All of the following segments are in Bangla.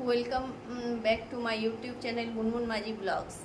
Welcome back to my YouTube channel Munmun Majhi blogs.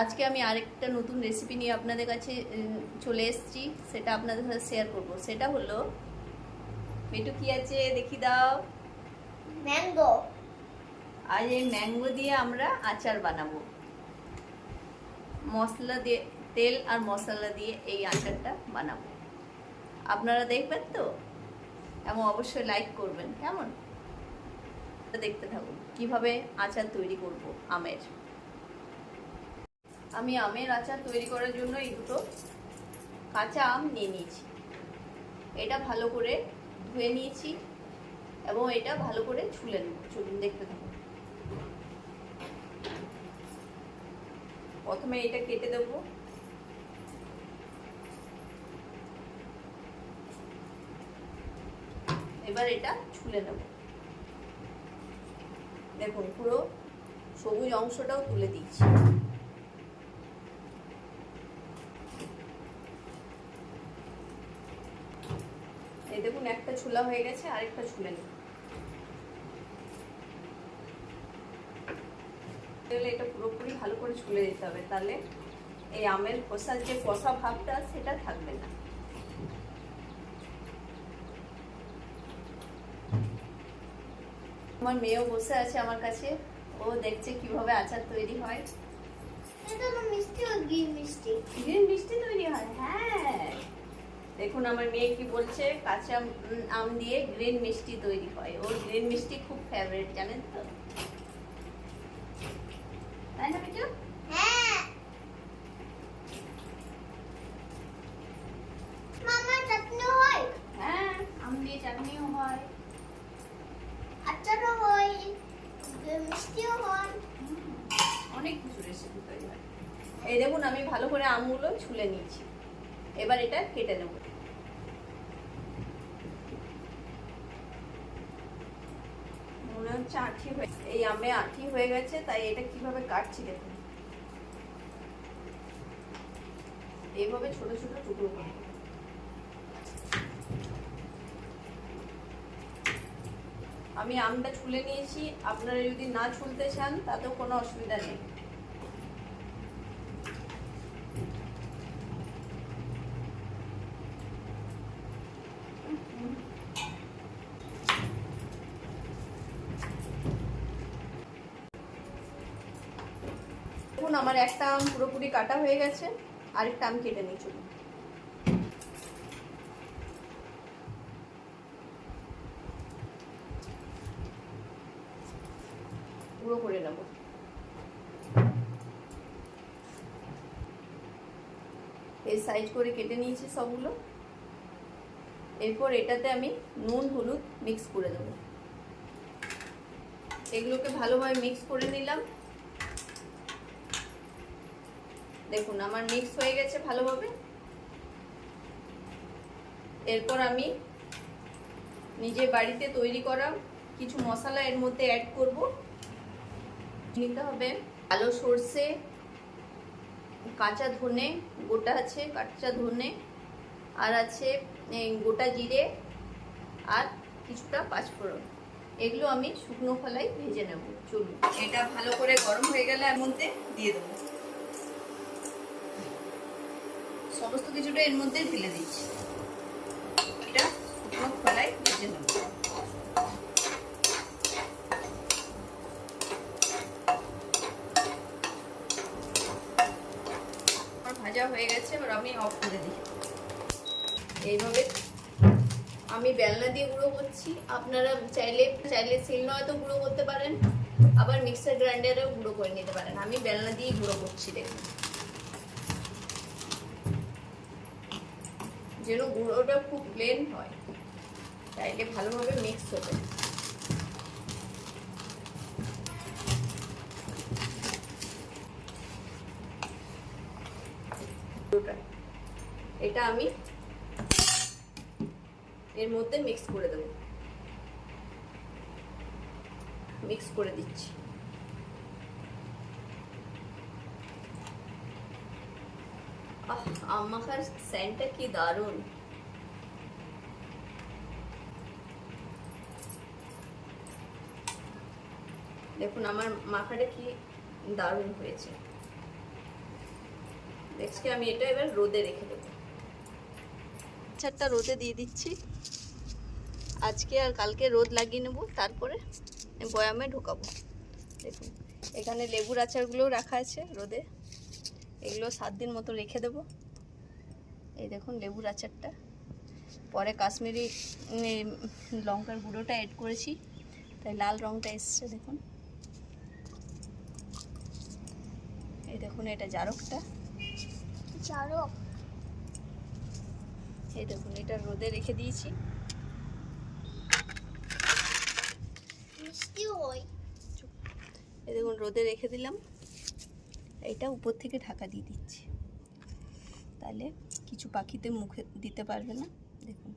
আজকে আমি আরেকটা নতুন রেসিপি নিয়ে আপনাদের কাছে চলে এসেছি। সেটা আপনাদের সাথে শেয়ার করব। সেটা হলো, মেটু কি আছে দেখি দাও। ম্যাঙ্গো। আজ এই ম্যাঙ্গো দিয়ে আমরা আচার বানাবো। মশলা দিয়ে, তেল আর মশলা দিয়ে এই আচারটা বানাবো। আপনারা দেখবেন তো? এবং অবশ্যই লাইক করবেন। কেমন? দেখতে থাকুন কিভাবে আচার তৈরি করব আমের। আমি আমের আচার তৈরি করার জন্য এই দুটো কাঁচা আম নিয়ে নিয়েছি। এটা ভালো করে ধুয়ে নিয়েছি এবং এটা ভালো করে ছুলে নেব। চলুন দেখতে থাকুন। প্রথমে এটা কেটে দেব। এবার এটা ছুলে নেব। দেখুন পুরো সবুজ অংশটাও তুলে দিচ্ছি। এই দেখুন একটা ছুলা হয়ে গেছে, আরেকটা ছুলে নেব। এটা পুরোপুরি ভালো করে ছুলে দিতে হবে, তাহলে এই আমের খোসার যে কষা ভাবটা সেটা থাকবে না। আমার মেয়েও বসে আছে আমার কাছে, ও দেখছে কিভাবে আচার তৈরি হয়। এটা তো মিষ্টি ও গ্রিন মিষ্টি। গ্রিন মিষ্টি তৈরি হয়, হ্যাঁ। দেখুন আমার মেয়ে কি বলছে, কাঁচা আম দিয়ে গ্রিন মিষ্টি তৈরি হয়। ওর গ্রিন মিষ্টি খুব ফেভারিট, জানেন তো? তাই না বেটা? হ্যাঁ। মামা চাটনি হয়? হ্যাঁ, আম দিয়ে চাটনিও হয়, আচারও হয়, মিষ্টিও হয়। অনেক কিছু রেসিপি তৈরি হয়। এই দেখুন আমি ভালো করে আমগুলো ছুলে নিয়েছি। এবার এটা কেটে নেব। মনে হচ্ছে আঠি হয়ে, এই আমে আঠি হয়ে গেছে, তাই এটা কিভাবে কাটছি দেখুন। এইভাবে ছোট ছোট টুকরো করে আমি আমটা ছুলে নিয়েছি। আপনারা যদি না ছুলতে চান তাতেও কোনো অসুবিধা নেই। দেখুন আমার একটা আম পুরোপুরি কাটা হয়ে গেছে, আরেকটা আম কেটে নিই। চলুন পুরো করে নেব। এই সাইজ করে কেটে নিয়েছি সবগুলো। এরপর এটাতে আমি নুন হলুদ মিক্স করে দেবো। এগুলোকে ভালোভাবে মিক্স করে নিলাম। দেখুন আমার মিক্স হয়ে গেছে ভালোভাবে। এরপর আমি নিজে বাড়িতে তৈরি করা কিছু মশলা এর মধ্যে অ্যাড করব। নিতে হবে কালো সর্ষে, কাঁচা ধনে, গোটা আছে কাঁচা ধনে, আর আছে গোটা জিরে, আর কিছুটা পাঁচফোড়ন। এগুলো আমি শুকনো খোলায় ভেজে নেব। চলুন এটা ভালো করে গরম হয়ে গেলে এর মধ্যে দিয়ে দেবো। সমস্ত কিছুটা এর মধ্যে ঢেলে দিচ্ছি। এটা শুকনো খোলায় ভেজে নেব। ভাজা হয়ে গেছে, এবার আমি অফ করে দিই। এইভাবে আমি বেলনা দিয়ে গুঁড়ো করছি। আপনারা চাইলে শিলনোড়াতে গুঁড়ো করতে পারেন, আবার মিক্সার গ্রাইন্ডারেও গুঁড়ো করে নিতে পারেন। আমি বেলনা দিয়ে গুঁড়ো করছি। দেখুন যেন গুঁড়োটা খুব প্লেন হয়, তাইলে ভালোভাবে মিক্স হবে। এটা আমি এর মধ্যে মিক্স করে দেব। মিক্স করে দিচ্ছি। আম মাখার সেন্টটা কি দারুণ। দেখুন আমার মাখাটা কি দারুণ হয়েছে। দেখছি আমি এটা এবার রোদে রেখে দেবো। আচারটা রোদে দিয়ে দিচ্ছি, আজকে আর কালকে রোদ লাগিয়ে নেবো, তারপরে বয়ামে ঢোকাবো। দেখুন এখানে লেবুর আচারগুলোও রাখা আছে রোদে, এগুলো 7 দিন মতো রেখে দেবো। এই দেখুন লেবুর আচারটা, পরে কাশ্মীরি লঙ্কার গুঁড়োটা অ্যাড করেছি, তাই লাল রঙটা এসছে। দেখুন এই দেখুন এটা জারকটা, জারক। এই দেখুন এটা রোদে রেখে দিয়েছি। মিষ্টিও হয়। এই দেখুন রোদে রেখে দিলাম, এইটা উপর থেকে ঢাকা দিয়ে দিচ্ছি, তাহলে কিছু পাখিতে মুখে দিতে পারবে না। দেখুন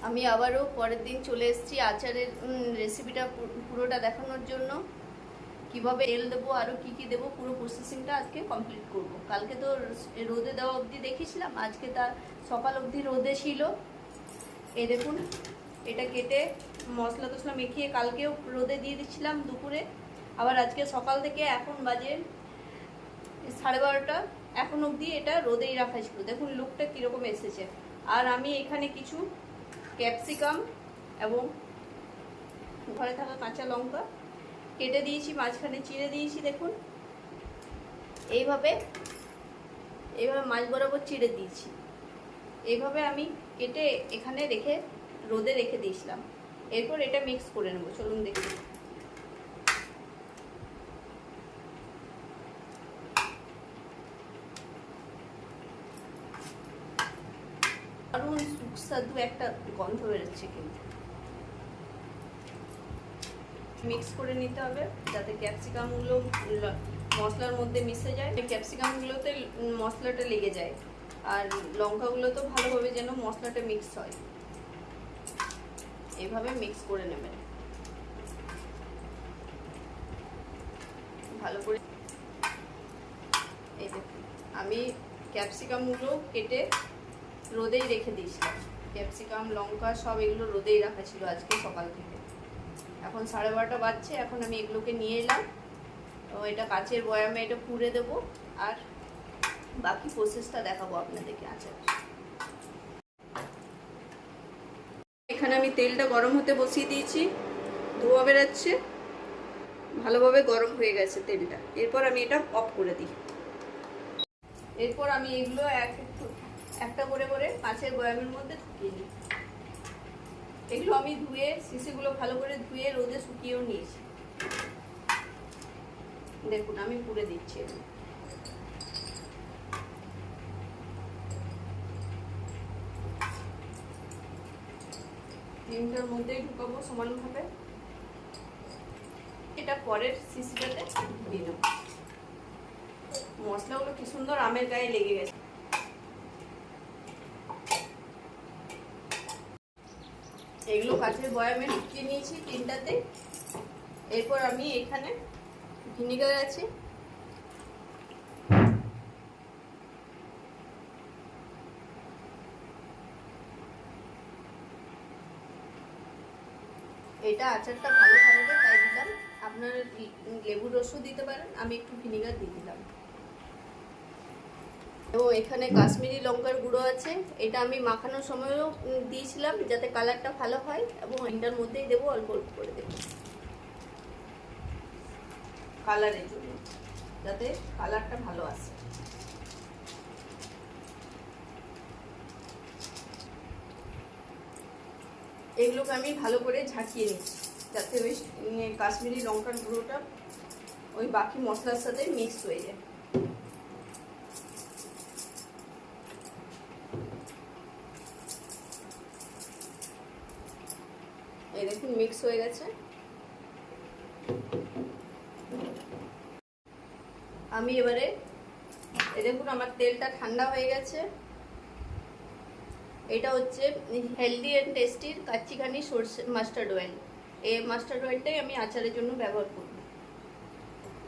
আমি আবারও পরের দিন চলে এসেছি আচারের রেসিপিটা পুরোটা দেখানোর জন্য। কিভাবে তেল দেবো, আরও কি কি দেবো, পুরো প্রসেসিংটা আজকে কমপ্লিট করব। কালকে তো রোদে দেওয়া অবধি দেখিয়েছিলাম, আজকে তার সকাল অবধি রোদে ছিল। এই দেখুন এটা কেটে মশলা টশলা মেখিয়ে কালকেও রোদে দিয়ে দিচ্ছিলাম দুপুরে, আবার আজকে সকাল থেকে এখন বাজে 12:30, এখন অবধি এটা রোদেই রাখা ছিল। দেখুন লুকটা কীরকম এসেছে। আর আমি এখানে কিছু ক্যাপসিকাম এবং ঘরে থাকা কাঁচা লঙ্কা কেটে দিয়েছি, মাঝখানে চিড়ে দিয়েছি। দেখুন এইভাবে মাঝ বরাবর চিড়ে দিয়েছি। এইভাবে আমি কেটে এখানে রেখে রোদে রেখে দিয়েছিলাম। এরপর এটা মিক্স করে নেবো, চলুন দেখি। দারুণ সুস্বাদু একটা গন্ধ বেরোচ্ছে, কিন্তু মিক্স করে নিতে হবে যাতে ক্যাপসিকামগুলো মশলার মধ্যে মিশে যায়। ক্যাপসিকামগুলোতে মশলাটা লেগে যায়, আর লঙ্কাগুলো তো ভালোভাবে যেন মশলাটা মিক্স হয়। এইভাবে মিক্স করে নেবেন ভালো করে। এই দেখুন আমি ক্যাপসিকামগুলো কেটে রোদেই রেখে দিয়েছিলাম। ক্যাপসিকাম লঙ্কা সব এগুলো রোদেই রাখা ছিল আজকে সকাল থেকে। এখন 12:30 বাজছে, এখন আমি এগুলোকে নিয়ে এলাম। তো এটা কাচের বয়ামে এটা পুড়ে দেবো, আর বাকি প্রসেসটা দেখাবো আপনাদেরকে। আচ্ছা এখানে আমি তেলটা গরম হতে বসিয়ে দিয়েছি, ধোঁয়া বেরোচ্ছে, ভালোভাবে গরম হয়ে গেছে তেলটা। এরপর আমি এটা অফ করে দিই। এরপর আমি এগুলো একটা করে করে কাঁচের বয়ামের মধ্যে ঢুকিয়ে নিই। এগুলো আমি ধুয়ে, শিশিগুলো ভালো করে ধুয়ে রোদে শুকিয়েও নিয়েছি। দেখুন আমি পুড়ে দিচ্ছি। তিনটার মধ্যেই ঢুকাবো সমানভাবে। এটা পরের শিশিটাতে দিয়ে দেবো। মশলাগুলো কি সুন্দর আমের গায়ে লেগে গেছে। এগুলো কাঁচের বয়ামে ঢুকিয়ে নিয়েছি তিনটাতে। এরপর আমি এখানে ভিনিগার আছে, এটা আচারটা ভালো থাকবে তাই দিলাম। আপনারা লেবুর রসও দিতে পারেন, আমি একটু ভিনিগার দিয়ে দিলাম। এবং এখানে কাশ্মীরি লঙ্কার গুঁড়ো আছে, এটা আমি মাখানোর সময়ও দিয়েছিলাম যাতে কালারটা ভালো হয়, এবং এটার মধ্যেই দেবো, অল্প অল্প করে দেবো কালারের জন্য, যাতে কালারটা ভালো আসে। এগুলোকে আমি ভালো করে ঝাঁকিয়ে নিচ্ছি যাতে ওই কাশ্মীরি লঙ্কার গুঁড়োটা ওই বাকি মশলার সাথে মিক্স হয়ে যায়। এই দেখুন মিক্স হয়ে গেছে। আমি এবারে এই দেখুন আমার তেলটা ঠান্ডা হয়ে গেছে। এটা হচ্ছে হেলদি অ্যান্ড টেস্টির কাচ্চিঘানি সরষে মাস্টার্ড অয়েল। এই মাস্টার্ড অয়েলটাই আমি আচারের জন্য ব্যবহার করব।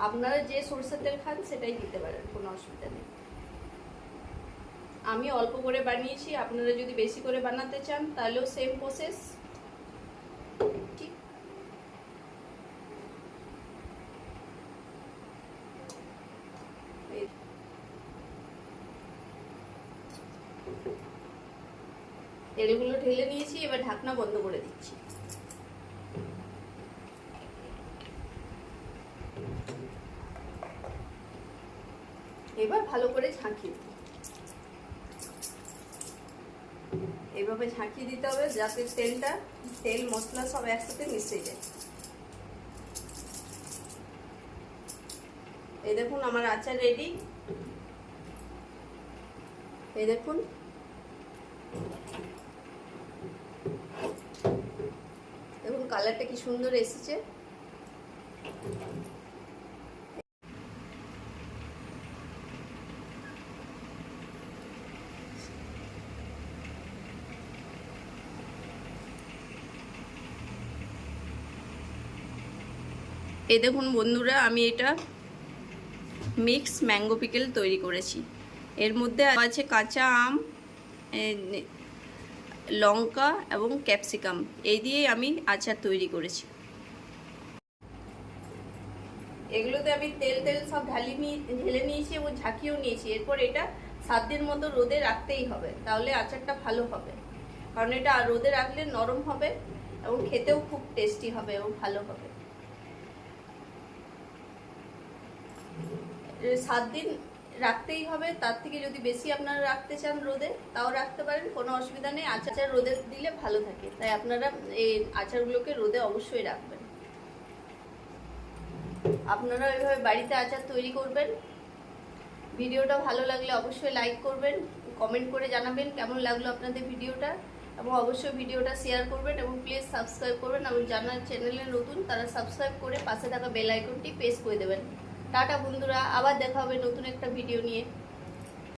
আপনারা যে সরষের তেল খান সেটাই দিতে পারেন, কোনো অসুবিধা নেই। আমি অল্প করে বানিয়েছি, আপনারা যদি বেশি করে বানাতে চান তাহলেও সেম প্রসেস। তেলগুলো ঢেলে নিয়েছি, এবার ঢাকনা বন্ধ করে দিচ্ছি। এবার ভালো করে ঝাঁকিয়ে দিই। এইভাবে ঝাঁকিয়ে দিতে হবে যাতে তেল মশলা সব একসাথে মিশে যায়। এই দেখুন আমার আচার রেডি। এই দেখুন কালারটা কি সুন্দর এসেছে। এই দেখুন বন্ধুরা, আমি এটা মিক্স ম্যাঙ্গো পিকেল তৈরি করেছি। এর মধ্যে আছে কাঁচা আম, লঙ্কা এবং ক্যাপসিকাম, এই দিয়ে আমি আচার তৈরি করেছি। এগুলোতে আমি তেল সব ঢেলে নিয়েছি এবং ঝাঁকিয়েও নিয়েছি। এরপর এটা 7 দিন মতো রোদে রাখতেই হবে, তাহলে আচারটা ভালো হবে। কারণ এটা রোদে রাখলে নরম হবে এবং খেতেও খুব টেস্টি হবে এবং ভালো হবে। 7 দিন রাখতেই হবে, তার থেকে যদি বেশি আপনারা রাখতে চান রোদে তাও রাখতে পারেন, কোনো অসুবিধা নেই। আচার রোদে দিলে ভালো থাকে, তাই আপনারা এই আচারগুলোকে রোদে অবশ্যই রাখবেন। আপনারা এইভাবে বাড়িতে আচার তৈরি করবেন। ভিডিওটা ভালো লাগলে অবশ্যই লাইক করবেন, কমেন্ট করে জানাবেন কেমন লাগলো আপনাদের ভিডিওটা, এবং অবশ্যই ভিডিওটা শেয়ার করবেন এবং প্লিজ সাবস্ক্রাইব করবেন। এবং যারা চ্যানেলে নতুন তারা সাবস্ক্রাইব করে পাশে থাকা বেল আইকনটি প্রেস করে দেবেন। টাটা বন্ধুরা, আবার দেখা হবে নতুন একটা ভিডিও নিয়ে।